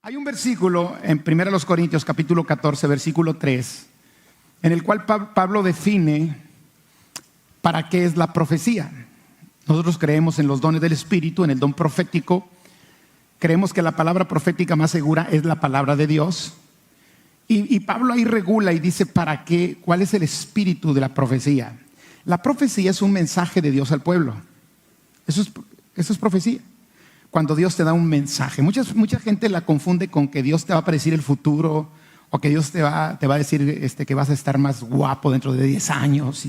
Hay un versículo en 1 Corintios capítulo 14, versículo 3, en el cual Pablo define para qué es la profecía. Nosotros creemos en los dones del Espíritu, en el don profético. Creemos que la palabra profética más segura es la palabra de Dios. Y Pablo ahí regula y dice para qué, cuál es el espíritu de la profecía. La profecía es un mensaje de Dios al pueblo. Eso es profecía. Cuando Dios te da un mensaje. Mucha gente la confunde con que Dios te va a predecir el futuro, o que Dios te va a decir que vas a estar más guapo dentro de 10 años.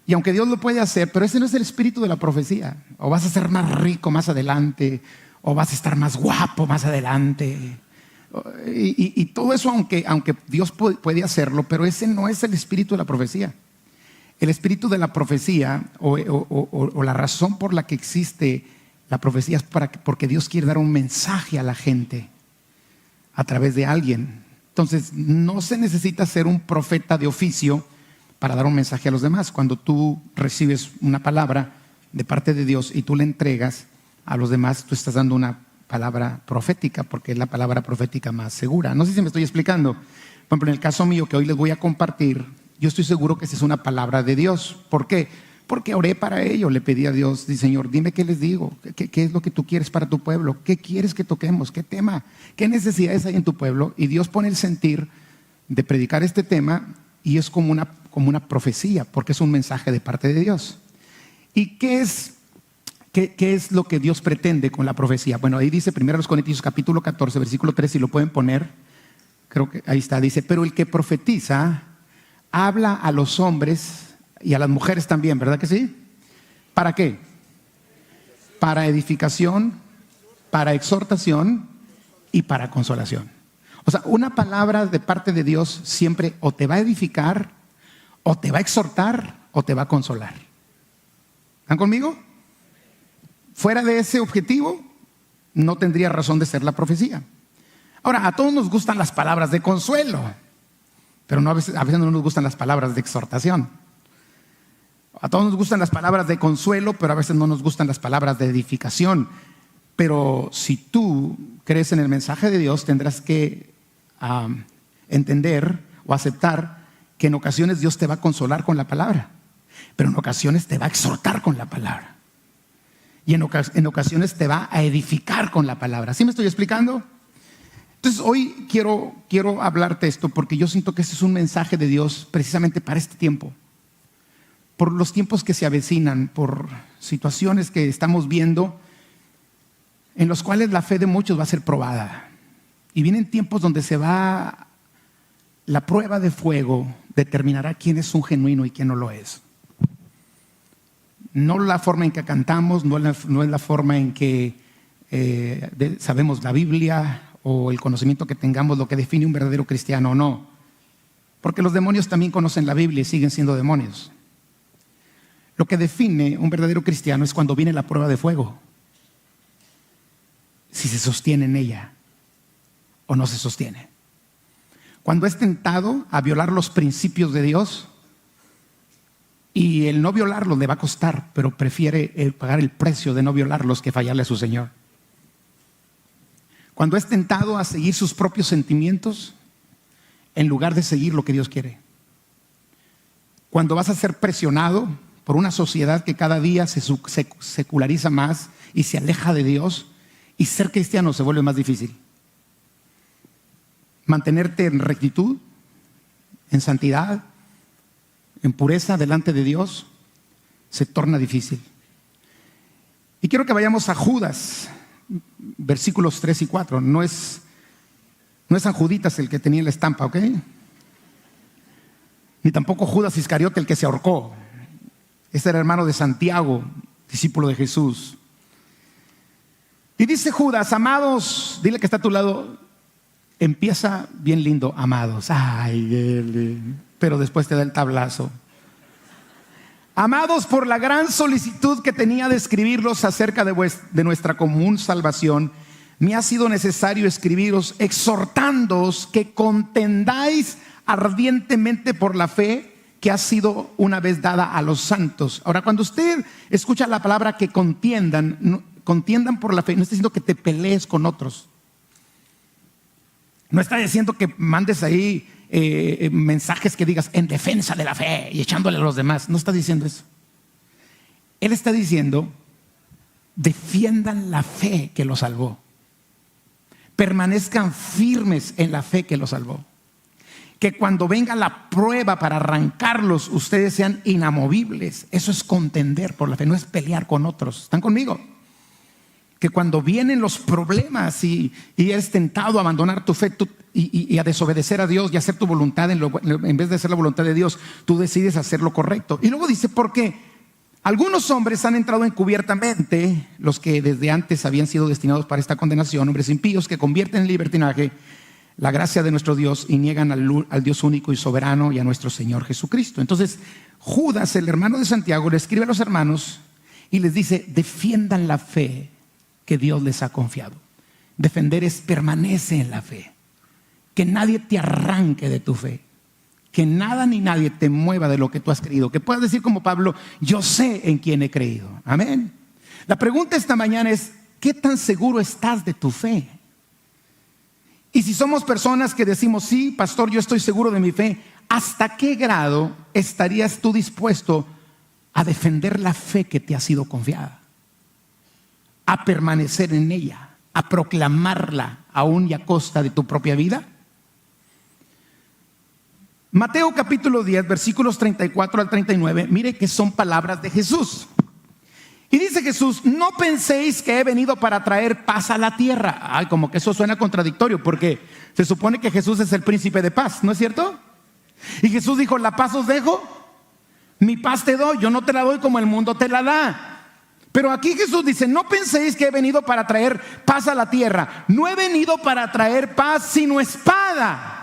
Y aunque Dios lo puede hacer, pero ese no es el espíritu de la profecía. O vas a ser más rico más adelante, o vas a estar más guapo más adelante. Y todo eso, aunque Dios puede hacerlo, pero ese no es el espíritu de la profecía. El espíritu de la profecía o la razón por la que existe la profecía es porque Dios quiere dar un mensaje a la gente a través de alguien. Entonces no se necesita ser un profeta de oficio para dar un mensaje a los demás. Cuando tú recibes una palabra de parte de Dios y tú la entregas a los demás, tú estás dando una palabra profética, porque es la palabra profética más segura. No sé si me estoy explicando. Por ejemplo, en el caso mío que hoy les voy a compartir, yo estoy seguro que esa es una palabra de Dios. ¿Por qué? Porque oré para ello, le pedí a Dios, Señor, dime qué les digo, qué es lo que tú quieres para tu pueblo, qué quieres que toquemos, qué tema, qué necesidades hay en tu pueblo. Y Dios pone el sentir de predicar este tema y es como una profecía, porque es un mensaje de parte de Dios. ¿Y qué es lo que Dios pretende con la profecía? Bueno, ahí dice 1 Corintios capítulo 14, versículo 3, si lo pueden poner, creo que ahí está, dice, pero el que profetiza habla a los hombres y a las mujeres también, ¿verdad que sí? ¿Para qué? Para edificación, para exhortación y para consolación. O sea, una palabra de parte de Dios siempre o te va a edificar, o te va a exhortar, o te va a consolar. ¿Están conmigo? Fuera de ese objetivo, no tendría razón de ser la profecía. Ahora, a todos nos gustan las palabras de consuelo, pero a veces no nos gustan las palabras de exhortación. A todos nos gustan las palabras de consuelo, pero a veces no nos gustan las palabras de edificación. Pero si tú crees en el mensaje de Dios, tendrás que entender o aceptar que en ocasiones Dios te va a consolar con la palabra, pero en ocasiones te va a exhortar con la palabra. Y en ocasiones te va a edificar con la palabra. ¿Sí me estoy explicando? Entonces hoy quiero hablarte esto porque yo siento que este es un mensaje de Dios precisamente para este tiempo. Por los tiempos que se avecinan, por situaciones que estamos viendo, en los cuales la fe de muchos va a ser probada. Y vienen tiempos donde la prueba de fuego determinará quién es un genuino y quién no lo es. No la forma en que cantamos, no es la forma en que sabemos la Biblia o el conocimiento que tengamos lo que define un verdadero cristiano o no. Porque los demonios también conocen la Biblia y siguen siendo demonios. Lo que define un verdadero cristiano es cuando viene la prueba de fuego. Si se sostiene en ella o no se sostiene. Cuando es tentado a violar los principios de Dios, y el no violarlos le va a costar, pero prefiere pagar el precio de no violarlos que fallarle a su Señor. Cuando es tentado a seguir sus propios sentimientos en lugar de seguir lo que Dios quiere. Cuando vas a ser presionado por una sociedad que cada día se seculariza más y se aleja de Dios, y ser cristiano se vuelve más difícil. Mantenerte en rectitud, en santidad, en pureza delante de Dios, se torna difícil. Y quiero que vayamos a Judas, versículos 3 y 4. No es San Juditas el que tenía la estampa, ¿ok? Ni tampoco Judas Iscariote el que se ahorcó. Este era hermano de Santiago, discípulo de Jesús. Y dice Judas, amados, dile que está a tu lado, empieza bien lindo, amados. Ay, pero después te da el tablazo. Amados, por la gran solicitud que tenía de escribirlos acerca de nuestra común salvación, me ha sido necesario escribiros exhortándoos que contendáis ardientemente por la fe que ha sido una vez dada a los santos. Ahora, cuando usted escucha la palabra que contiendan por la fe, no está diciendo que te pelees con otros. No está diciendo que mandes ahí mensajes que digas en defensa de la fe y echándole a los demás. No está diciendo eso. Él está diciendo: defiendan la fe que los salvó. Permanezcan firmes en la fe que los salvó. Que cuando venga la prueba para arrancarlos, ustedes sean inamovibles. Eso es contender por la fe, no es pelear con otros. ¿Están conmigo? Que cuando vienen los problemas y eres tentado a abandonar tu fe y a desobedecer a Dios y hacer tu voluntad en vez de hacer la voluntad de Dios, tú decides hacer lo correcto. Y luego dice: porque algunos hombres han entrado encubiertamente, los que desde antes habían sido destinados para esta condenación, hombres impíos que convierten en libertinaje la gracia de nuestro Dios y niegan al Dios único y soberano y a nuestro Señor Jesucristo. Entonces Judas, el hermano de Santiago, le escribe a los hermanos y les dice: defiendan la fe que Dios les ha confiado. Defender es permanece en la fe. Que nadie te arranque de tu fe. Que nada ni nadie te mueva de lo que tú has creído. Que puedas decir como Pablo: yo sé en quién he creído. Amén. La pregunta esta mañana es: ¿qué tan seguro estás de tu fe? Y si somos personas que decimos: sí, pastor, yo estoy seguro de mi fe, ¿hasta qué grado estarías tú dispuesto a defender la fe que te ha sido confiada? A permanecer en ella, a proclamarla aún y a costa de tu propia vida. Mateo capítulo 10, versículos 34 al 39, mire que son palabras de Jesús. Y dice Jesús: no penséis que he venido para traer paz a la tierra. Ay, como que eso suena contradictorio, porque se supone que Jesús es el príncipe de paz, ¿no es cierto? Y Jesús dijo: la paz os dejo, mi paz te doy, yo no te la doy como el mundo te la da. Pero aquí Jesús dice: no penséis que he venido para traer paz a la tierra. No he venido para traer paz sino espada.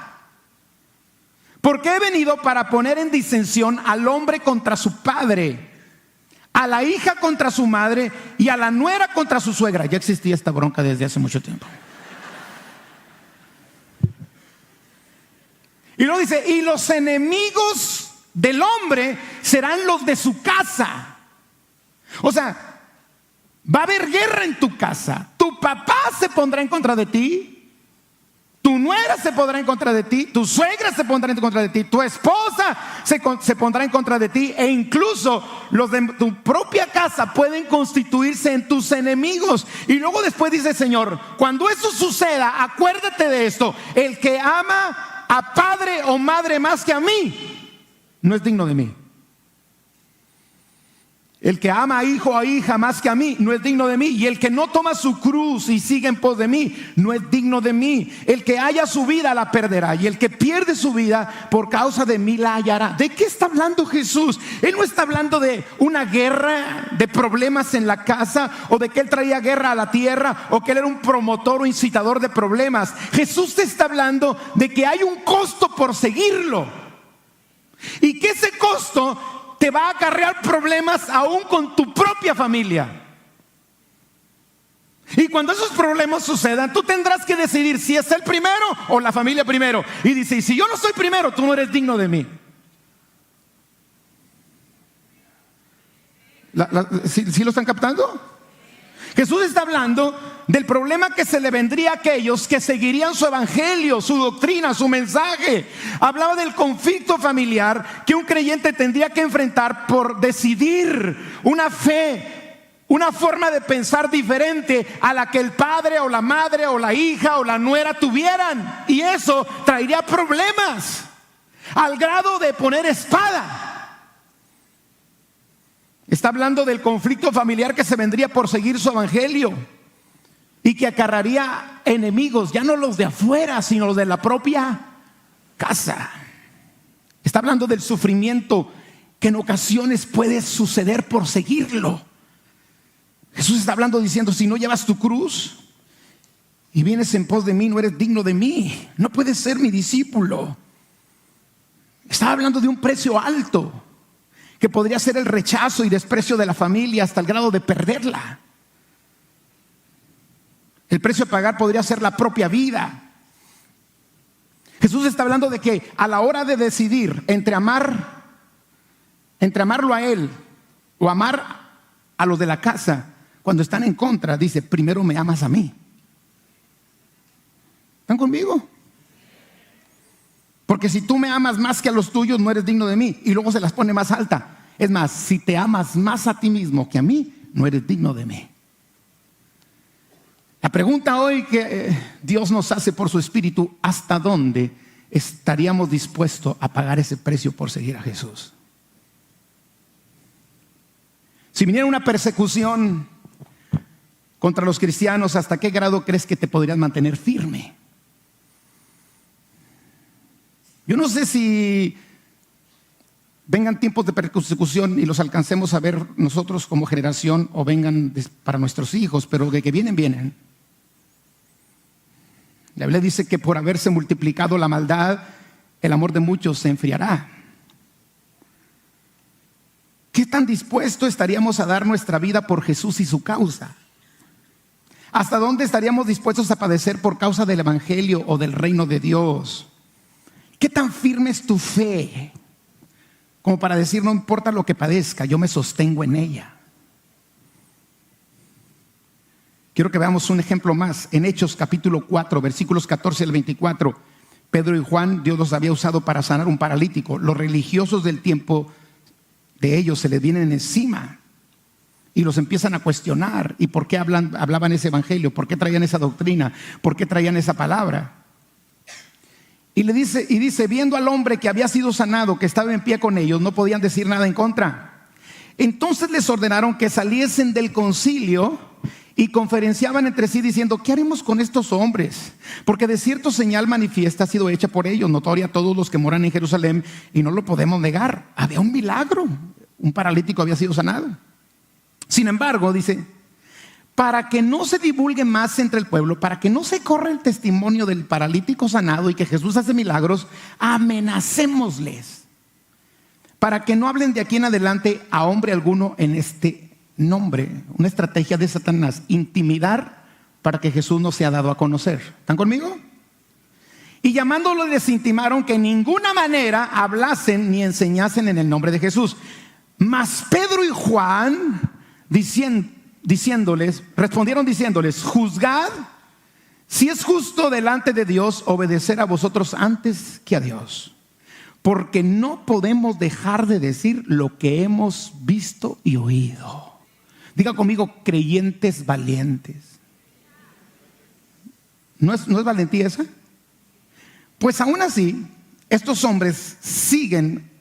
Porque he venido para poner en disensión al hombre contra su padre, a la hija contra su madre y a la nuera contra su suegra. Ya existía esta bronca desde hace mucho tiempo. Y luego dice: y los enemigos del hombre serán los de su casa. O sea, va a haber guerra en tu casa. Tu papá se pondrá en contra de ti. Tu nuera se pondrá en contra de ti, tu suegra se pondrá en contra de ti, tu esposa se pondrá en contra de ti, e incluso los de tu propia casa pueden constituirse en tus enemigos. Y luego después dice el Señor: cuando eso suceda, acuérdate de esto: el que ama a padre o madre más que a mí, no es digno de mí. El que ama a hijo o a hija más que a mí, no es digno de mí. Y el que no toma su cruz y sigue en pos de mí, no es digno de mí. El que haya su vida la perderá, y el que pierde su vida por causa de mí la hallará. ¿De qué está hablando Jesús? Él no está hablando de una guerra, de problemas en la casa, o de que él traía guerra a la tierra, o que él era un promotor o incitador de problemas. Jesús te está hablando de que hay un costo por seguirlo, y que ese costo te va a acarrear problemas aún con tu propia familia. Y cuando esos problemas sucedan, tú tendrás que decidir si es él primero o la familia primero. Y dice: y si yo no soy primero, tú no eres digno de mí. ¿Sí lo están captando? Jesús está hablando del problema que se le vendría a aquellos que seguirían su evangelio, su doctrina, su mensaje. Hablaba del conflicto familiar que un creyente tendría que enfrentar por decidir una fe, una forma de pensar diferente a la que el padre o la madre o la hija o la nuera tuvieran. Y eso traería problemas al grado de poner espada. Está hablando del conflicto familiar que se vendría por seguir su evangelio y que acarrearía enemigos, ya no los de afuera, sino los de la propia casa. Está hablando del sufrimiento que en ocasiones puede suceder por seguirlo. Jesús está hablando diciendo: si no llevas tu cruz y vienes en pos de mí, no eres digno de mí, no puedes ser mi discípulo. Está hablando de un precio alto, que podría ser el rechazo y desprecio de la familia hasta el grado de perderla. El precio a pagar podría ser la propia vida. Jesús está hablando de que a la hora de decidir entre amarlo a él o amar a los de la casa, cuando están en contra, dice: primero me amas a mí. ¿Están conmigo? porque si tú me amas más que a los tuyos, no eres digno de mí. Y luego se las pone más alta. Es más, si te amas más a ti mismo que a mí, no eres digno de mí. La pregunta hoy que Dios nos hace por su Espíritu: ¿hasta dónde estaríamos dispuestos a pagar ese precio por seguir a Jesús? Si viniera una persecución contra los cristianos, ¿hasta qué grado crees que te podrías mantener firme? Yo no sé si vengan tiempos de persecución y los alcancemos a ver nosotros como generación, o vengan para nuestros hijos, pero de que vienen, vienen. La Biblia dice que por haberse multiplicado la maldad, el amor de muchos se enfriará. ¿Qué tan dispuestos estaríamos a dar nuestra vida por Jesús y su causa? ¿Hasta dónde estaríamos dispuestos a padecer por causa del Evangelio o del reino de Dios? ¿Qué tan firme es tu fe como para decir: no importa lo que padezca, yo me sostengo en ella? Quiero que veamos un ejemplo más. En Hechos capítulo 4, versículos 14 al 24, Pedro y Juan, Dios los había usado para sanar un paralítico. Los religiosos del tiempo de ellos se les vienen encima y los empiezan a cuestionar. ¿Y por qué hablaban ese evangelio? ¿Por qué traían esa doctrina? ¿Por qué traían esa palabra? Y dice, viendo al hombre que había sido sanado, que estaba en pie con ellos, no podían decir nada en contra. Entonces les ordenaron que saliesen del concilio y conferenciaban entre sí diciendo: ¿qué haremos con estos hombres? Porque de cierto señal manifiesta ha sido hecha por ellos, notoria a todos los que moran en Jerusalén, y no lo podemos negar. Había un milagro, un paralítico había sido sanado. Sin embargo, dice, para que no se divulgue más entre el pueblo, para que no se corra el testimonio del paralítico sanado y que Jesús hace milagros, amenacémosles, para que no hablen de aquí en adelante a hombre alguno en este nombre. Una estrategia de Satanás: intimidar para que Jesús no sea dado a conocer. ¿Están conmigo? Y llamándolo les intimaron que en ninguna manera hablasen ni enseñasen en el nombre de Jesús. Mas Pedro y Juan respondieron diciéndoles: juzgad si es justo delante de Dios obedecer a vosotros antes que a Dios, porque no podemos dejar de decir lo que hemos visto y oído. Diga conmigo: creyentes valientes. ¿No es valentía esa? Pues aún así, estos hombres siguen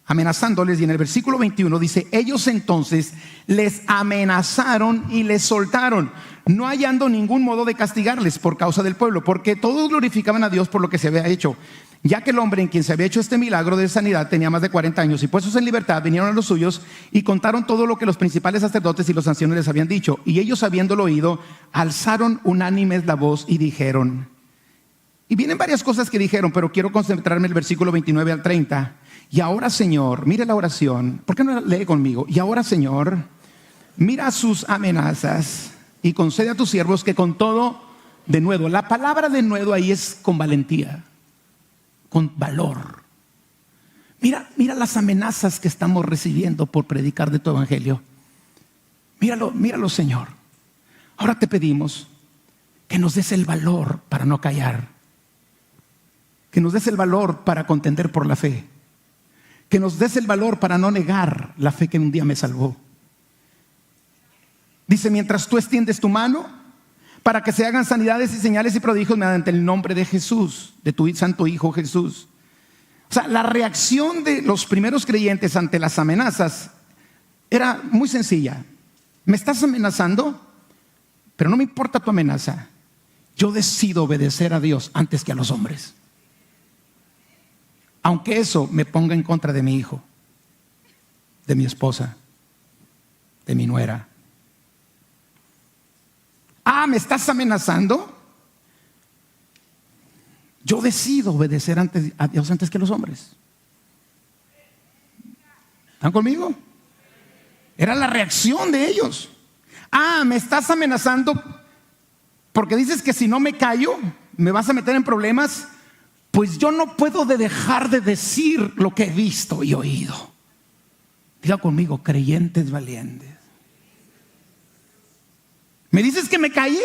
amenazándoles, y en el versículo 21 dice: ellos entonces les amenazaron y les soltaron, no hallando ningún modo de castigarles por causa del pueblo, porque todos glorificaban a Dios por lo que se había hecho, ya que el hombre en quien se había hecho este milagro de sanidad tenía más de 40 años. Y puestos en libertad, vinieron a los suyos y contaron todo lo que los principales sacerdotes y los ancianos les habían dicho. Y ellos, habiéndolo oído, alzaron unánimes la voz y dijeron, y vienen varias cosas que dijeron, pero quiero concentrarme en el versículo 29 al 30. Y ahora, Señor, mire la oración. ¿Por qué no la lee conmigo? Y ahora, Señor, mira sus amenazas y concede a tus siervos que con todo denuedo. La palabra denuedo ahí es con valentía, con valor. Mira las amenazas que estamos recibiendo por predicar de tu evangelio. Míralo, Señor. Ahora te pedimos que nos des el valor para no callar, que nos des el valor para contender por la fe, que nos des el valor para no negar la fe que un día me salvó. Dice: mientras tú extiendes tu mano para que se hagan sanidades y señales y prodigios mediante el nombre de Jesús, de tu santo Hijo Jesús. O sea, la reacción de los primeros creyentes ante las amenazas era muy sencilla. Me estás amenazando, pero no me importa tu amenaza. Yo decido obedecer a Dios antes que a los hombres, aunque eso me ponga en contra de mi hijo, de mi esposa, de mi nuera. ¿Me estás amenazando? Yo decido obedecer a Dios antes que los hombres. ¿Están conmigo? Era la reacción de ellos. Me estás amenazando porque dices que si no me callo me vas a meter en problemas. Pues yo no puedo dejar de decir lo que he visto y oído. Diga conmigo: creyentes valientes. ¿Me dices que me calle?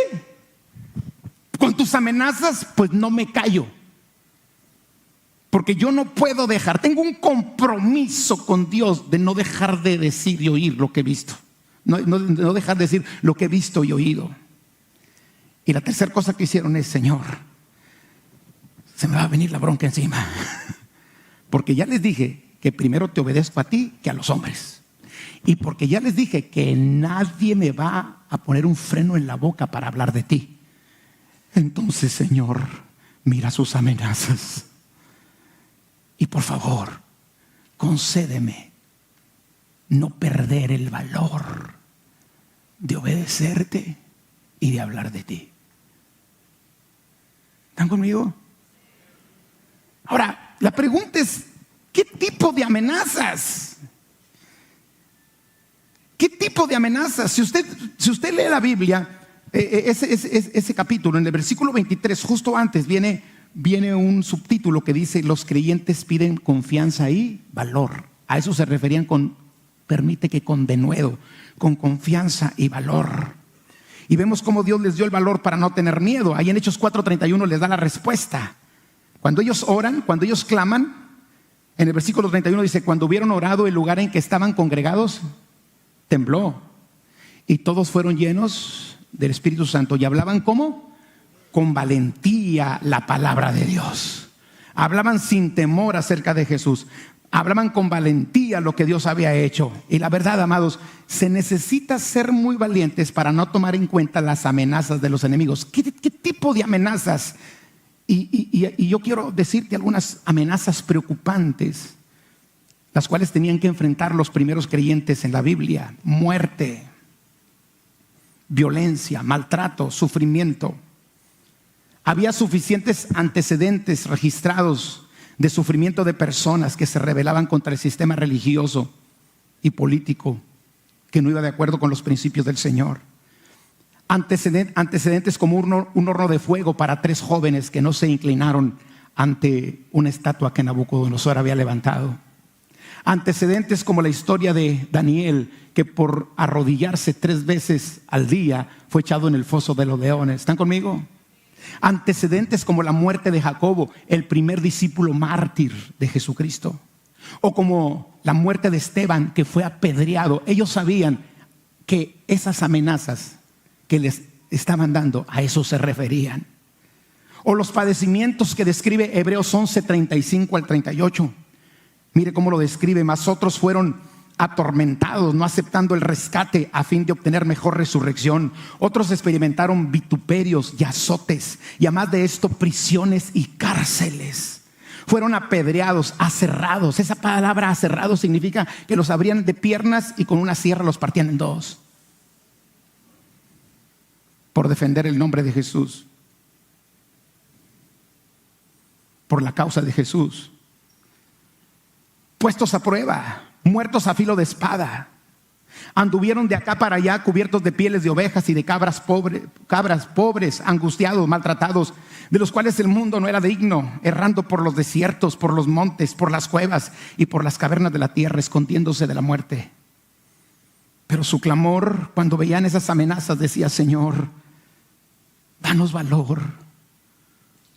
Con tus amenazas, pues no me callo. Porque yo no puedo dejar, tengo un compromiso con Dios de no dejar de decir y oír lo que he visto. No dejar de decir lo que he visto y oído. Y la tercera cosa que hicieron es: Señor, se me va a venir la bronca encima. Porque ya les dije que primero te obedezco a ti que a los hombres. Y porque ya les dije que nadie me va a poner un freno en la boca para hablar de ti. Entonces, Señor, mira sus amenazas. Y por favor, concédeme no perder el valor de obedecerte y de hablar de ti. ¿Están conmigo? Ahora, la pregunta es: ¿qué tipo de amenazas? ¿Qué tipo de amenazas? Si usted lee la Biblia, ese capítulo, en el versículo 23, justo antes, viene un subtítulo que dice: los creyentes piden confianza y valor. A eso se referían permite que con denuedo, con confianza y valor. Y vemos cómo Dios les dio el valor para no tener miedo. Ahí en Hechos 4:31 les da la respuesta. Cuando ellos oran, cuando ellos claman, en el versículo 31 dice: cuando hubieron orado, el lugar en que estaban congregados tembló, y todos fueron llenos del Espíritu Santo y hablaban ¿cómo? Con valentía la palabra de Dios. Hablaban sin temor acerca de Jesús. Hablaban con valentía lo que Dios había hecho. Y la verdad, amados, se necesita ser muy valientes para no tomar en cuenta las amenazas de los enemigos. ¿Qué tipo de amenazas? Y yo quiero decirte algunas amenazas preocupantes, las cuales tenían que enfrentar los primeros creyentes en la Biblia: muerte, violencia, maltrato, sufrimiento. Había suficientes antecedentes registrados de sufrimiento de personas que se rebelaban contra el sistema religioso y político que no iba de acuerdo con los principios del Señor. Antecedentes como un horno de fuego para 3 jóvenes que no se inclinaron ante una estatua que Nabucodonosor había levantado. Antecedentes como la historia de Daniel, que por arrodillarse 3 veces al día fue echado en el foso de los leones. ¿Están conmigo? Antecedentes como la muerte de Jacobo, el primer discípulo mártir de Jesucristo. O como la muerte de Esteban, que fue apedreado. Ellos sabían que esas amenazas que les estaban dando, a eso se referían. O los padecimientos que describe Hebreos 11:35 al 38. Mire cómo lo describe: mas otros fueron atormentados, no aceptando el rescate a fin de obtener mejor resurrección. Otros experimentaron vituperios y azotes, y además de esto, prisiones y cárceles. Fueron apedreados, aserrados. Esa palabra aserrado significa que los abrían de piernas y con una sierra los partían en 2 por defender el nombre de Jesús, por la causa de Jesús. Puestos a prueba, muertos a filo de espada. Anduvieron de acá para allá cubiertos de pieles de ovejas y de cabras pobres, angustiados, maltratados, de los cuales el mundo no era digno, errando por los desiertos, por los montes, por las cuevas y por las cavernas de la tierra, escondiéndose de la muerte. Pero su clamor, cuando veían esas amenazas, decía: Señor, danos valor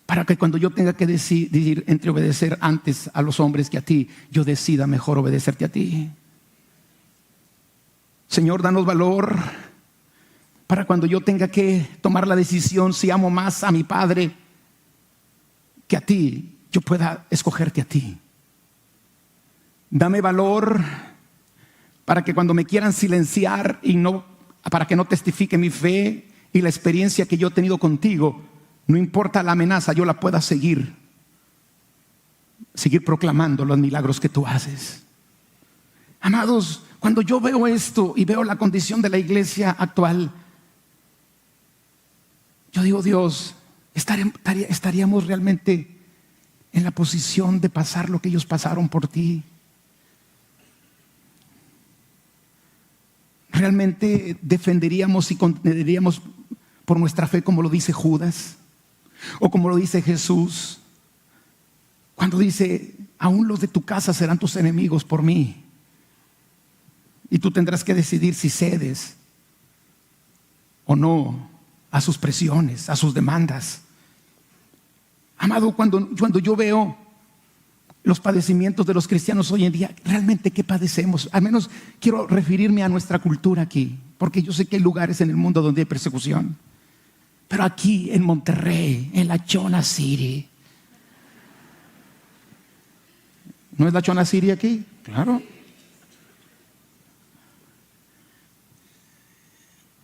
para que cuando yo tenga que decidir entre obedecer antes a los hombres que a ti, yo decida mejor obedecerte a ti. Señor, danos valor para cuando yo tenga que tomar la decisión, si amo más a mi padre que a ti, yo pueda escogerte a ti. Dame valor para que cuando me quieran silenciar para que no testifique mi fe y la experiencia que yo he tenido contigo, no importa la amenaza, yo la pueda seguir proclamando los milagros que tú haces. Amados, cuando yo veo esto y veo la condición de la iglesia actual, yo digo: Dios, ¿estaríamos realmente en la posición de pasar lo que ellos pasaron por ti? ¿Realmente defenderíamos y condenaríamos por nuestra fe como lo dice Judas? O como lo dice Jesús, cuando dice: aún los de tu casa serán tus enemigos por mí. Y tú tendrás que decidir si cedes o no a sus presiones, a sus demandas. Amado, cuando yo veo los padecimientos de los cristianos hoy en día. ¿Realmente qué padecemos? Al menos quiero referirme a nuestra cultura aquí, porque yo sé que hay lugares en el mundo donde hay persecución. Pero aquí en Monterrey, en la Chona City. ¿No es la Chona City aquí? Claro.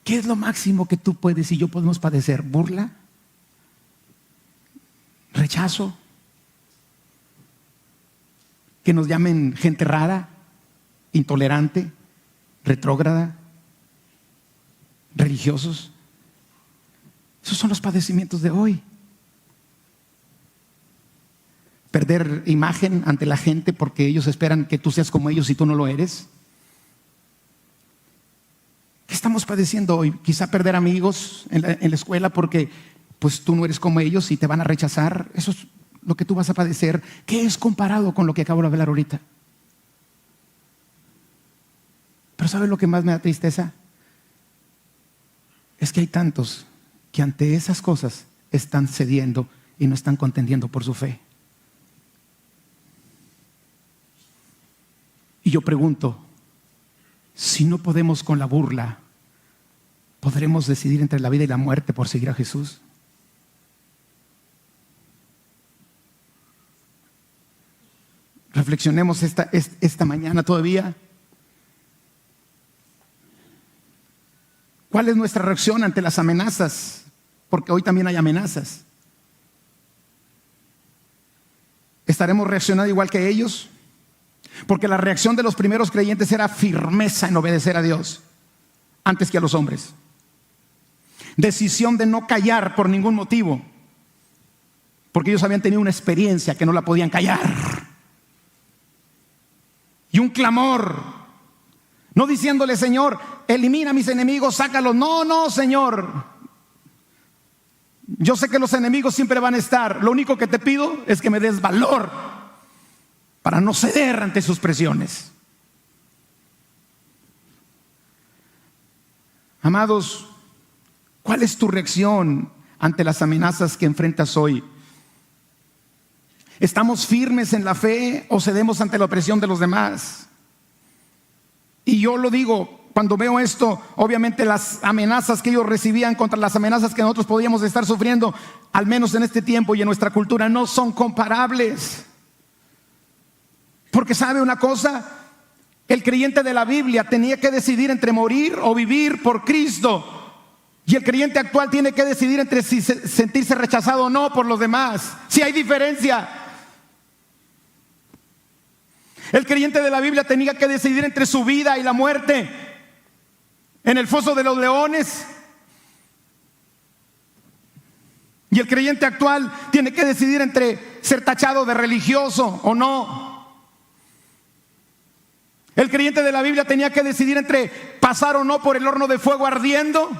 ¿Qué es lo máximo que tú puedes y yo podemos padecer? ¿Burla? ¿Rechazo? ¿Que nos llamen gente rara, intolerante, retrógrada, religiosos? Esos son los padecimientos de hoy. Perder imagen ante la gente porque ellos esperan que tú seas como ellos y tú no lo eres. ¿Qué estamos padeciendo hoy? Quizá perder amigos en la escuela porque pues tú no eres como ellos y te van a rechazar. Eso es lo que tú vas a padecer. ¿Qué es comparado con lo que acabo de hablar ahorita? Pero ¿sabes lo que más me da tristeza? Es que hay tantos que ante esas cosas están cediendo y no están contendiendo por su fe. Y yo pregunto, si no podemos con la burla, ¿podremos decidir entre la vida y la muerte por seguir a Jesús? Reflexionemos esta mañana todavía. ¿Cuál es nuestra reacción ante las amenazas? Porque hoy también hay amenazas. ¿Estaremos reaccionando igual que ellos? Porque la reacción de los primeros creyentes era firmeza en obedecer a Dios antes que a los hombres. Decisión de no callar por ningún motivo, porque ellos habían tenido una experiencia que no la podían callar. Y un clamor, no diciéndole: Señor, elimina a mis enemigos, sácalos. No, no, Señor, yo sé que los enemigos siempre van a estar. Lo único que te pido es que me des valor para no ceder ante sus presiones. Amados, ¿cuál es tu reacción ante las amenazas que enfrentas hoy? ¿Estamos firmes en la fe o cedemos ante la opresión de los demás? Y yo lo digo, cuando veo esto, obviamente las amenazas que ellos recibían contra las amenazas que nosotros podíamos estar sufriendo, al menos en este tiempo y en nuestra cultura, no son comparables. Porque ¿sabe una cosa? El creyente de la Biblia tenía que decidir entre morir o vivir por Cristo. Y el creyente actual tiene que decidir entre si sentirse rechazado o no por los demás. Si hay diferencia. El creyente de la Biblia tenía que decidir entre su vida y la muerte en el foso de los leones. Y el creyente actual tiene que decidir entre ser tachado de religioso o no. El creyente de la Biblia tenía que decidir entre pasar o no por el horno de fuego ardiendo,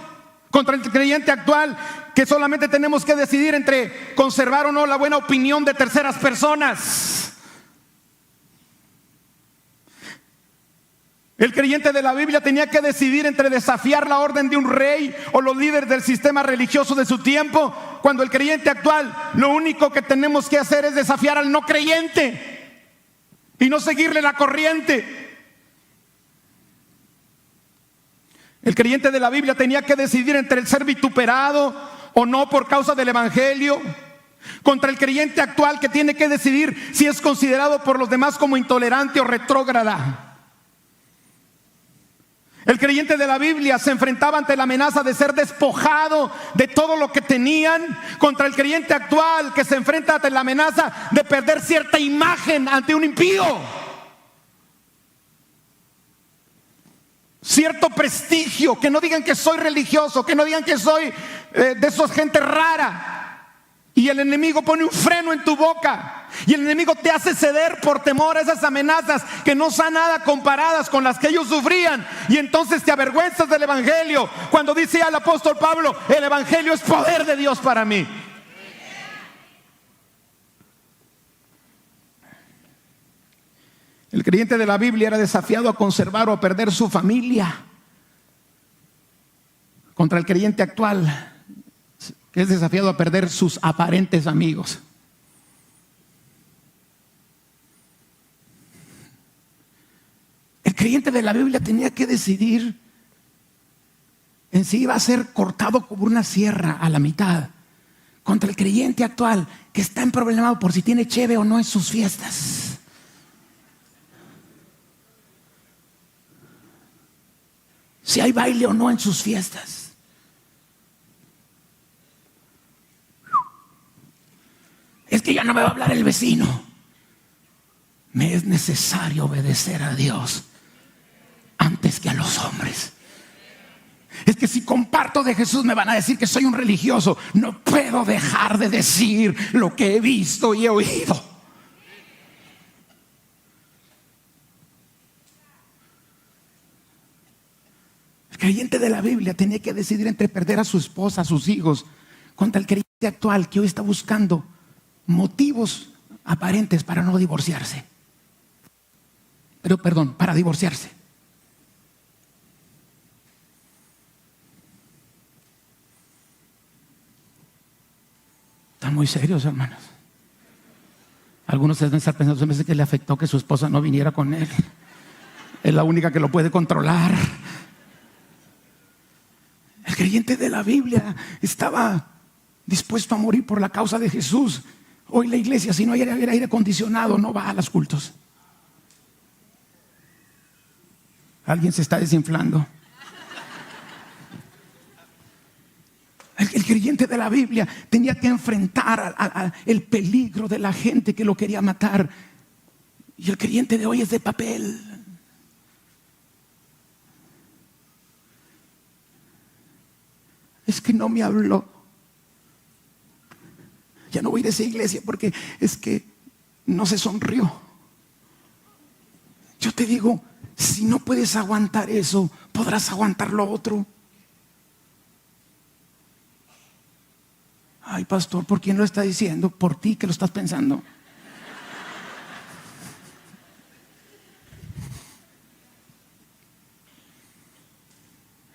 contra el creyente actual que solamente tenemos que decidir entre conservar o no la buena opinión de terceras personas. El creyente de la Biblia tenía que decidir entre desafiar la orden de un rey o los líderes del sistema religioso de su tiempo, cuando el creyente actual lo único que tenemos que hacer es desafiar al no creyente y no seguirle la corriente. El creyente de la Biblia tenía que decidir entre el ser vituperado o no por causa del evangelio, contra el creyente actual que tiene que decidir si es considerado por los demás como intolerante o retrógrada. El creyente de la Biblia se enfrentaba ante la amenaza de ser despojado de todo lo que tenían, contra el creyente actual que se enfrenta ante la amenaza de perder cierta imagen ante un impío, cierto prestigio, que no digan que soy religioso, que no digan que soy de esos gente rara. Y el enemigo pone un freno en tu boca y el enemigo te hace ceder por temor a esas amenazas que no son nada comparadas con las que ellos sufrían, y entonces te avergüenzas del evangelio, cuando dice el apóstol Pablo: el evangelio es poder de Dios para mí. El creyente de la Biblia era desafiado a conservar o a perder su familia, contra el creyente actual que es desafiado a perder sus aparentes amigos. creyente de la Biblia tenía que decidir en si iba a ser cortado como una sierra a la mitad contra el creyente actual que está emproblemado por si tiene cheve o no en sus fiestas. Si hay baile o no en sus fiestas. Es que ya no me va a hablar el vecino. Me es necesario obedecer a Dios antes que a los hombres. Es que si comparto de Jesús me van a decir que soy un religioso. No puedo dejar de decir lo que he visto y he oído. El creyente de la Biblia tenía que decidir entre perder a su esposa, a sus hijos, contra el creyente actual que hoy está buscando motivos aparentes para no divorciarse. Para divorciarse. Están muy serios, hermanos. Algunos deben estar pensando, se me hace que le afectó que su esposa no viniera con él. Es la única que lo puede controlar. El creyente de la Biblia estaba dispuesto a morir por la causa de Jesús. Hoy la iglesia, si no hay aire acondicionado, no va a los cultos. Alguien se está desinflando. El creyente de la Biblia tenía que enfrentar el peligro de la gente que lo quería matar. Y el creyente de hoy es de papel. Es que no me habló. Ya no voy de esa iglesia porque es que no se sonrió. Yo te digo, si no puedes aguantar eso, podrás aguantar lo otro. Ay, pastor, ¿por quién lo está diciendo? Por ti que lo estás pensando.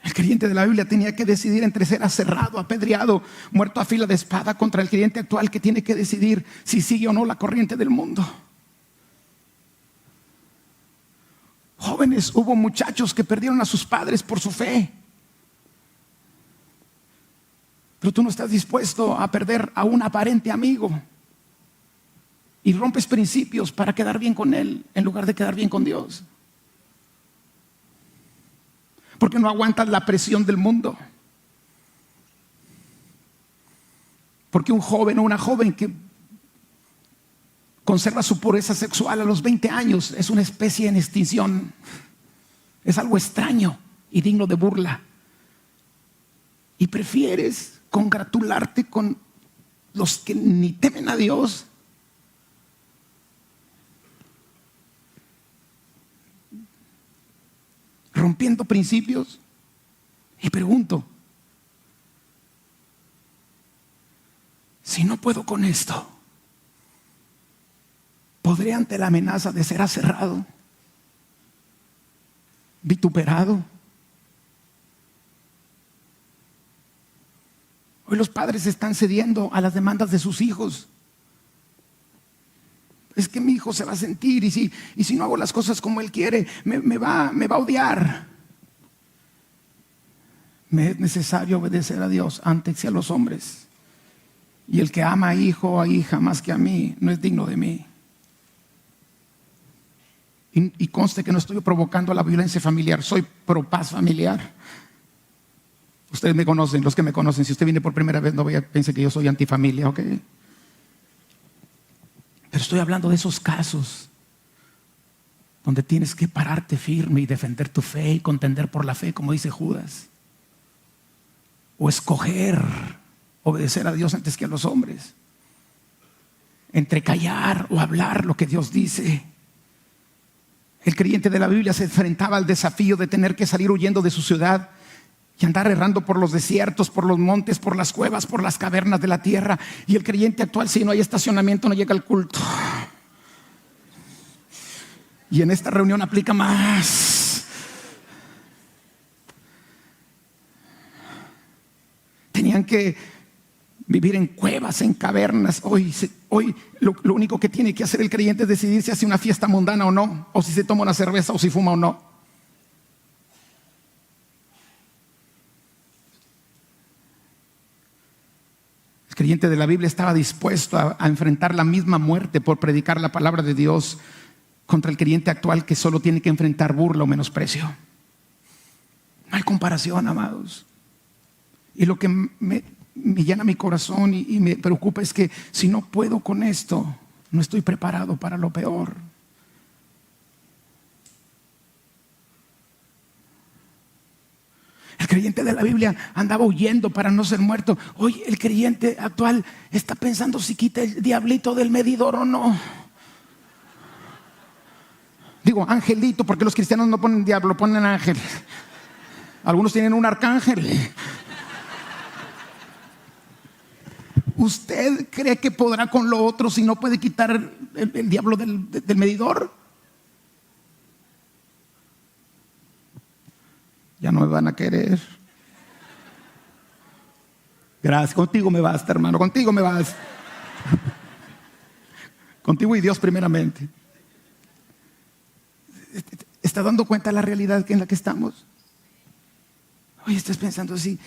El creyente de la Biblia tenía que decidir entre ser aserrado, apedreado, muerto a fila de espada, contra el creyente actual que tiene que decidir si sigue o no la corriente del mundo. Jóvenes, hubo muchachos que perdieron a sus padres por su fe. Pero tú no estás dispuesto a perder a un aparente amigo y rompes principios para quedar bien con él en lugar de quedar bien con Dios. Porque no aguantas la presión del mundo. Porque un joven o una joven que conserva su pureza sexual a los 20 años es una especie en extinción. Es algo extraño y digno de burla. Y prefieres congratularte con los que ni temen a Dios. Rompiendo principios. Y pregunto, si no puedo con esto, ¿podré ante la amenaza de ser aserrado, vituperado? Hoy los padres están cediendo a las demandas de sus hijos. Es que mi hijo se va a sentir y si no hago las cosas como él quiere, me va a odiar. Me es necesario obedecer a Dios antes que a los hombres. Y el que ama a hijo o a hija más que a mí no es digno de mí. Y conste que no estoy provocando la violencia familiar, soy pro paz familiar. Ustedes me conocen, los que me conocen. Si usted viene por primera vez, no piense que yo soy antifamilia, ¿ok? Pero estoy hablando de esos casos donde tienes que pararte firme y defender tu fe y contender por la fe, como dice Judas. O escoger obedecer a Dios antes que a los hombres. Entre callar o hablar lo que Dios dice. El creyente de la Biblia se enfrentaba al desafío de tener que salir huyendo de su ciudad y andar errando por los desiertos, por los montes, por las cuevas, por las cavernas de la tierra. Y el creyente actual, si no hay estacionamiento, no llega al culto. Y en esta reunión aplica más. Tenían que vivir en cuevas, en cavernas. Hoy lo único que tiene que hacer el creyente es decidir si hace una fiesta mundana o no, o si se toma una cerveza o si fuma o no. creyente de la Biblia estaba dispuesto a enfrentar la misma muerte por predicar la palabra de Dios contra el creyente actual que solo tiene que enfrentar burla o menosprecio. No hay comparación, amados. Y lo que me llena mi corazón y me preocupa es que si no puedo con esto, no estoy preparado para lo peor. El creyente de la Biblia andaba huyendo para no ser muerto. Hoy el creyente actual está pensando si quita el diablito del medidor o no. Digo angelito, porque los cristianos no ponen diablo, ponen ángel. Algunos tienen un arcángel. ¿Usted cree que podrá con lo otro si no puede quitar el diablo del medidor? Ya no me van a querer. Gracias, contigo me basta, hermano, contigo me basta. Contigo y Dios primeramente. ¿Está dando cuenta de la realidad en la que estamos? Oye, estás pensando, si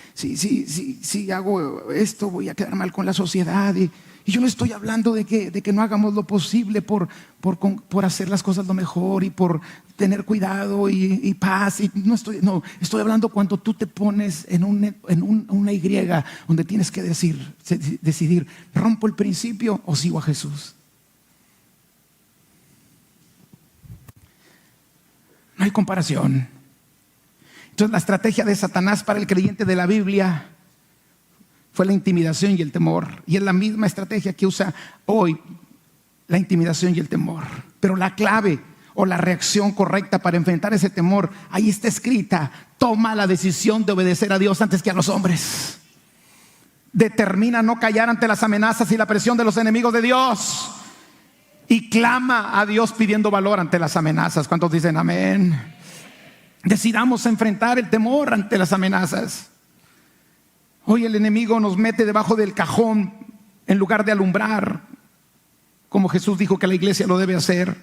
hago esto voy a quedar mal con la sociedad. Y yo no estoy hablando de que no hagamos lo posible por hacer las cosas lo mejor y por tener cuidado y paz. No, estoy hablando cuando tú te pones en una Y donde tienes que decidir, ¿rompo el principio o sigo a Jesús? No hay comparación. Entonces la estrategia de Satanás para el creyente de la Biblia fue la intimidación y el temor. Y es la misma estrategia que usa hoy, la intimidación y el temor. Pero la clave o la reacción correcta para enfrentar ese temor, ahí está escrita: toma la decisión de obedecer a Dios antes que a los hombres. Determina no callar ante las amenazas y la presión de los enemigos de Dios. Y clama a Dios pidiendo valor ante las amenazas. ¿Cuántos dicen amén? Decidamos enfrentar el temor ante las amenazas. Hoy el enemigo nos mete debajo del cajón en lugar de alumbrar, como Jesús dijo que la iglesia lo debe hacer.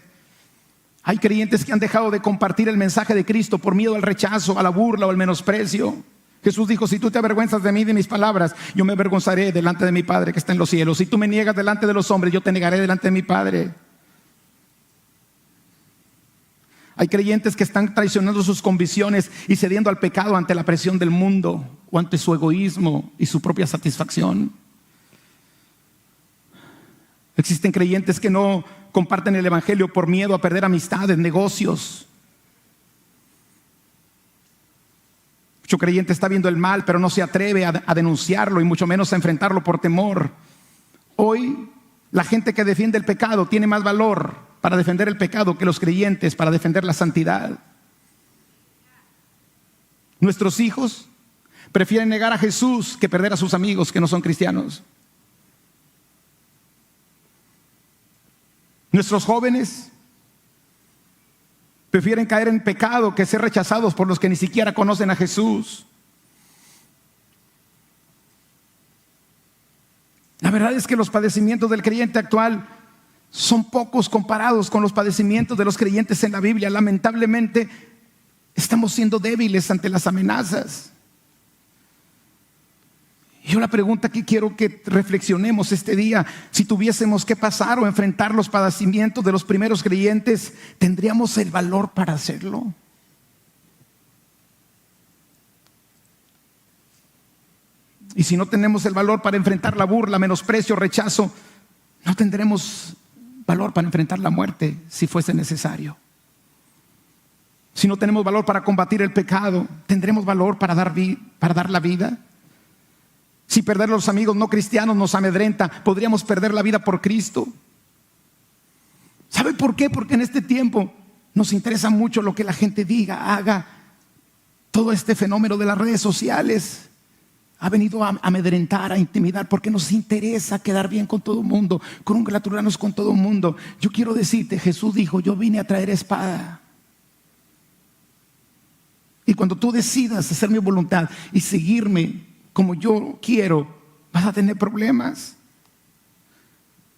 Hay creyentes que han dejado de compartir el mensaje de Cristo por miedo al rechazo, a la burla o al menosprecio. Jesús dijo: si tú te avergüenzas de mí y de mis palabras, yo me avergonzaré delante de mi Padre que está en los cielos. Si tú me niegas delante de los hombres, yo te negaré delante de mi Padre. Hay creyentes que están traicionando sus convicciones y cediendo al pecado ante la presión del mundo o ante su egoísmo y su propia satisfacción. Existen creyentes que no comparten el evangelio por miedo a perder amistades, negocios. Mucho creyente está viendo el mal, pero no se atreve a denunciarlo y mucho menos a enfrentarlo por temor. Hoy la gente que defiende el pecado tiene más valor para defender el pecado que los creyentes para defender la santidad. Nuestros hijos prefieren negar a Jesús que perder a sus amigos que no son cristianos. Nuestros jóvenes prefieren caer en pecado que ser rechazados por los que ni siquiera conocen a Jesús. La verdad es que los padecimientos del creyente actual son pocos comparados con los padecimientos de los creyentes en la Biblia. Lamentablemente estamos siendo débiles ante las amenazas. Yo la pregunta que quiero que reflexionemos este día: si tuviésemos que pasar o enfrentar los padecimientos de los primeros creyentes, ¿tendríamos el valor para hacerlo? Y si no tenemos el valor para enfrentar la burla, menosprecio, rechazo, no tendremos valor para enfrentar la muerte si fuese necesario. Si no tenemos valor para combatir el pecado, ¿tendremos valor para dar la vida? Si perder a los amigos no cristianos nos amedrenta, ¿podríamos perder la vida por Cristo? ¿Sabe por qué? Porque en este tiempo nos interesa mucho lo que la gente diga, haga. Todo este fenómeno de las redes sociales ha venido a amedrentar, a intimidar, porque nos interesa quedar bien con todo el mundo, congratularnos con todo el mundo. Yo quiero decirte, Jesús dijo: yo vine a traer espada. Y cuando tú decidas hacer mi voluntad y seguirme como yo quiero, vas a tener problemas.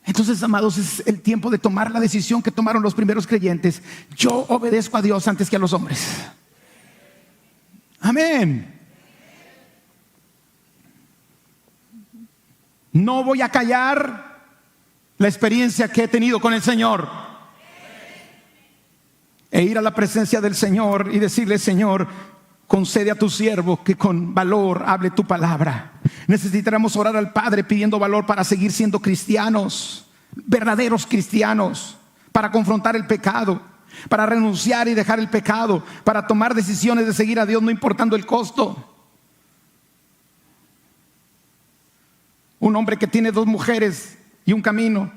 Entonces, amados, es el tiempo de tomar la decisión que tomaron los primeros creyentes: yo obedezco a Dios antes que a los hombres. Amén. No voy a callar la experiencia que he tenido con el Señor. E ir a la presencia del Señor y decirle: Señor, concede a tu siervo que con valor hable tu palabra. Necesitaremos orar al Padre pidiendo valor para seguir siendo cristianos, verdaderos cristianos, para confrontar el pecado, para renunciar y dejar el pecado, para tomar decisiones de seguir a Dios no importando el costo. Un hombre que tiene 2 mujeres y un camino,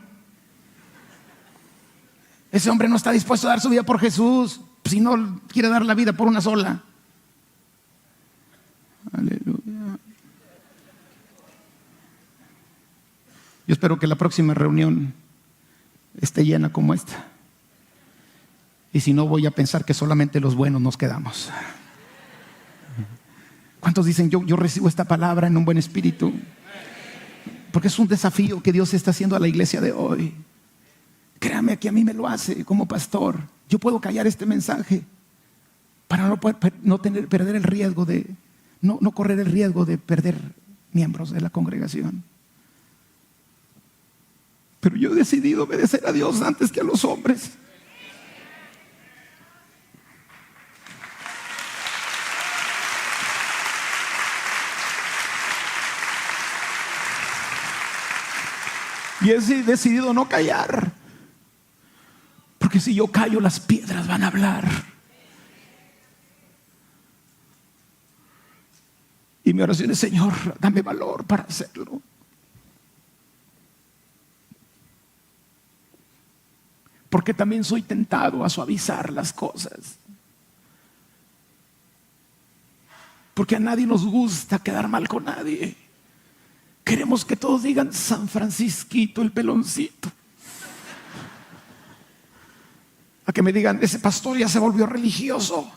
ese hombre no está dispuesto a dar su vida por Jesús si no quiere dar la vida por una sola. Aleluya. Yo espero que la próxima reunión esté llena como esta. Y si no, voy a pensar que solamente los buenos nos quedamos. ¿Cuántos dicen: yo recibo esta palabra en un buen espíritu? Porque es un desafío que Dios está haciendo a la iglesia de hoy. Créame que a mí me lo hace como pastor. Yo puedo callar este mensaje para perder el riesgo de no correr el riesgo de perder miembros de la congregación. Pero yo he decidido obedecer a Dios antes que a los hombres. Y he decidido no callar, porque si yo callo, las piedras van a hablar. Y mi oración es: Señor, dame valor para hacerlo. Porque también soy tentado a suavizar las cosas. Porque a nadie nos gusta quedar mal con nadie. Queremos que todos digan: San Francisquito el peloncito. A que me digan: ese pastor ya se volvió religioso,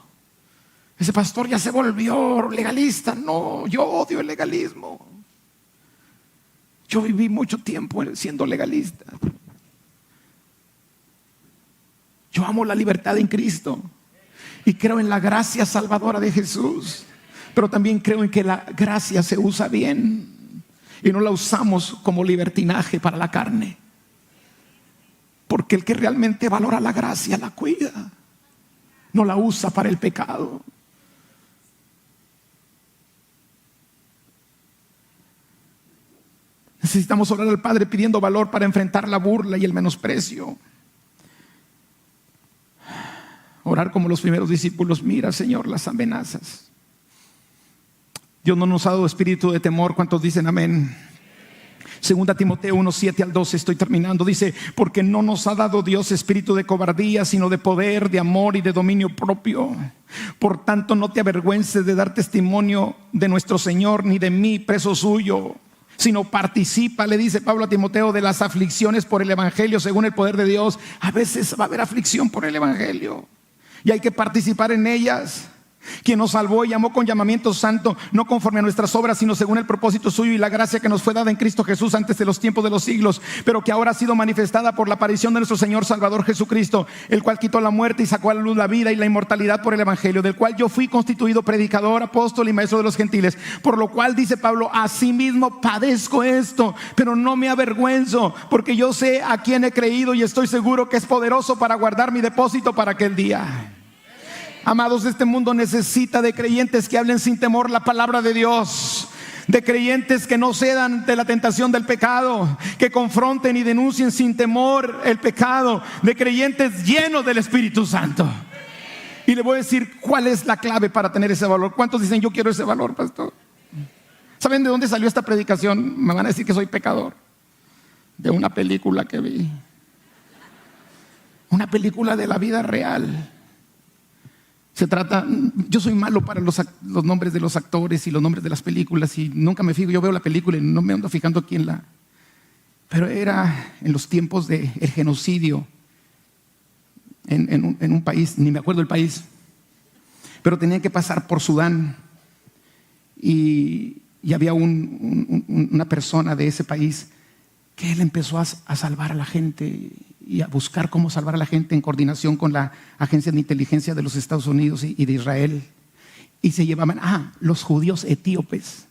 ese pastor ya se volvió legalista. No, yo odio el legalismo. Yo viví mucho tiempo siendo legalista. Yo amo la libertad en Cristo y creo en la gracia salvadora de Jesús, pero también creo en que la gracia se usa bien y no la usamos como libertinaje para la carne. Porque el que realmente valora la gracia la cuida, no la usa para el pecado. Necesitamos orar al Padre pidiendo valor para enfrentar la burla y el menosprecio. Orar como los primeros discípulos: mira, Señor, las amenazas. Dios no nos ha dado espíritu de temor. ¿Cuántos dicen amén? Segunda Timoteo 1:7-12, estoy terminando. Dice: porque no nos ha dado Dios espíritu de cobardía, sino de poder, de amor y de dominio propio. Por tanto, no te avergüences de dar testimonio de nuestro Señor, ni de mí, preso suyo, sino participa, le dice Pablo a Timoteo, de las aflicciones por el evangelio según el poder de Dios. A veces va a haber aflicción por el evangelio y hay que participar en ellas. Quien nos salvó y llamó con llamamiento santo, no conforme a nuestras obras, sino según el propósito suyo y la gracia que nos fue dada en Cristo Jesús antes de los tiempos de los siglos, pero que ahora ha sido manifestada por la aparición de nuestro Señor Salvador Jesucristo, el cual quitó la muerte y sacó a la luz la vida y la inmortalidad por el evangelio, del cual yo fui constituido predicador, apóstol y maestro de los gentiles. Por lo cual, dice Pablo, asimismo padezco esto, pero no me avergüenzo, porque yo sé a quién he creído y estoy seguro que es poderoso para guardar mi depósito para aquel día. Amados, este mundo necesita de creyentes que hablen sin temor la palabra de Dios, de creyentes que no cedan ante la tentación del pecado, que confronten y denuncien sin temor el pecado, de creyentes llenos del Espíritu Santo. Y le voy a decir cuál es la clave para tener ese valor. ¿Cuántos dicen: yo quiero ese valor, pastor? ¿Saben de dónde salió esta predicación? Me van a decir que soy pecador. De una película que vi, una película de la vida real. Se trata, yo soy malo para los nombres de los actores y los nombres de las películas y nunca me fijo. Yo veo la película y no me ando fijando quién la. Pero era en los tiempos del genocidio en un país, ni me acuerdo el país, pero tenían que pasar por Sudán y había una persona de ese país que él empezó a salvar a la gente y a buscar cómo salvar a la gente en coordinación con la agencia de inteligencia de los Estados Unidos y de Israel. Y se llevaban los judíos etíopes,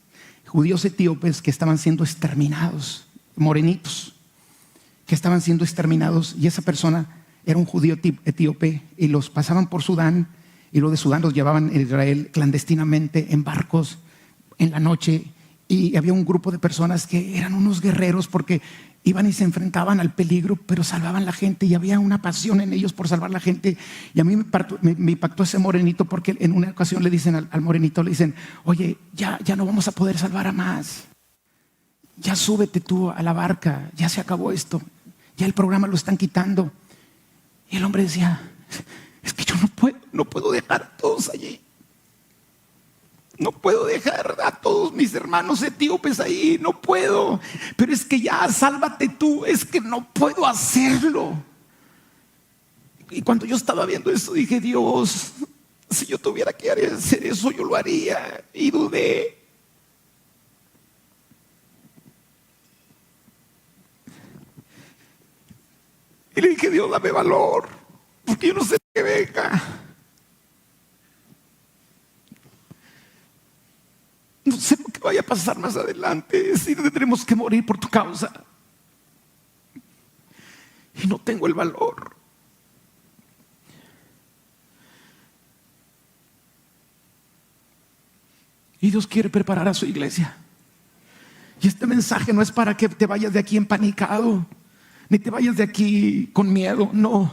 judíos etíopes que estaban siendo exterminados, morenitos, que estaban siendo exterminados, y esa persona era un judío etíope, y los pasaban por Sudán, y luego de Sudán los llevaban a Israel clandestinamente en barcos en la noche. Y había un grupo de personas que eran unos guerreros porque iban y se enfrentaban al peligro, pero salvaban la gente, y había una pasión en ellos por salvar la gente. Y a mí me impactó ese morenito, porque en una ocasión le dicen al morenito, le dicen: oye, ya no vamos a poder salvar a más, ya súbete tú a la barca, ya se acabó esto, ya el programa lo están quitando. Y el hombre decía: es que yo no puedo dejar a todos allí. No puedo dejar a todos mis hermanos etíopes ahí, no puedo. Pero es que ya, sálvate tú, es que no puedo hacerlo. Y cuando yo estaba viendo eso, dije: Dios, si yo tuviera que hacer eso, yo lo haría. Y dudé. Y le dije: Dios, dame valor, porque yo no sé qué venga. No sé lo que vaya a pasar más adelante, si tendremos que morir por tu causa. Y no tengo el valor. Y Dios quiere preparar a su iglesia. Y este mensaje no es para que te vayas de aquí empanicado, ni te vayas de aquí con miedo. No,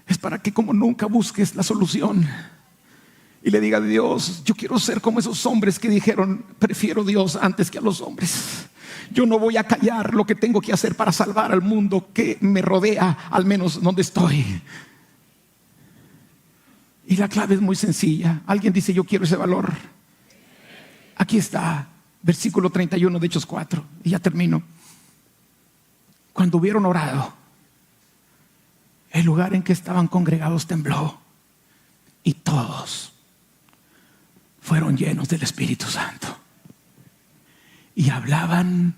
es para que como nunca busques la solución y le diga a Dios: yo quiero ser como esos hombres que dijeron: prefiero a Dios antes que a los hombres. Yo no voy a callar lo que tengo que hacer para salvar al mundo que me rodea, al menos donde estoy. Y la clave es muy sencilla. Alguien dice: yo quiero ese valor. Aquí está, versículo 31 de Hechos 4, y ya termino. Cuando hubieron orado, el lugar en que estaban congregados tembló, y todos fueron llenos del Espíritu Santo y hablaban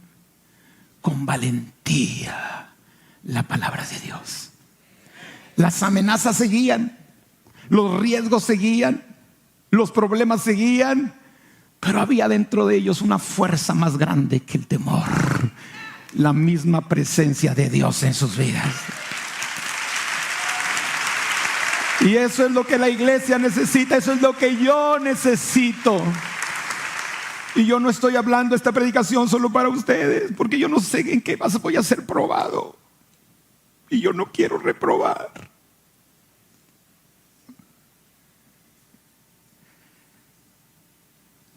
con valentía la palabra de Dios. Las amenazas seguían, los riesgos seguían, los problemas seguían, pero había dentro de ellos una fuerza más grande que el temor: la misma presencia de Dios en sus vidas. Y eso es lo que la iglesia necesita, eso es lo que yo necesito. Y yo no estoy hablando esta predicación solo para ustedes, porque yo no sé en qué más voy a ser probado. Y yo no quiero reprobar.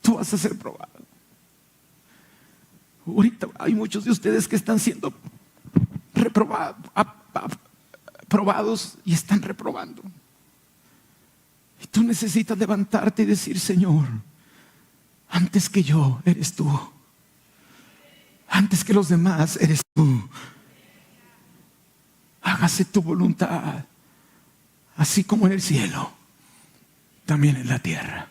Tú vas a ser probado. Ahorita hay muchos de ustedes que están siendo probados y están reprobando. Y tú necesitas levantarte y decir: Señor, antes que yo eres tú, antes que los demás eres tú. Hágase tu voluntad, así como en el cielo, también en la tierra.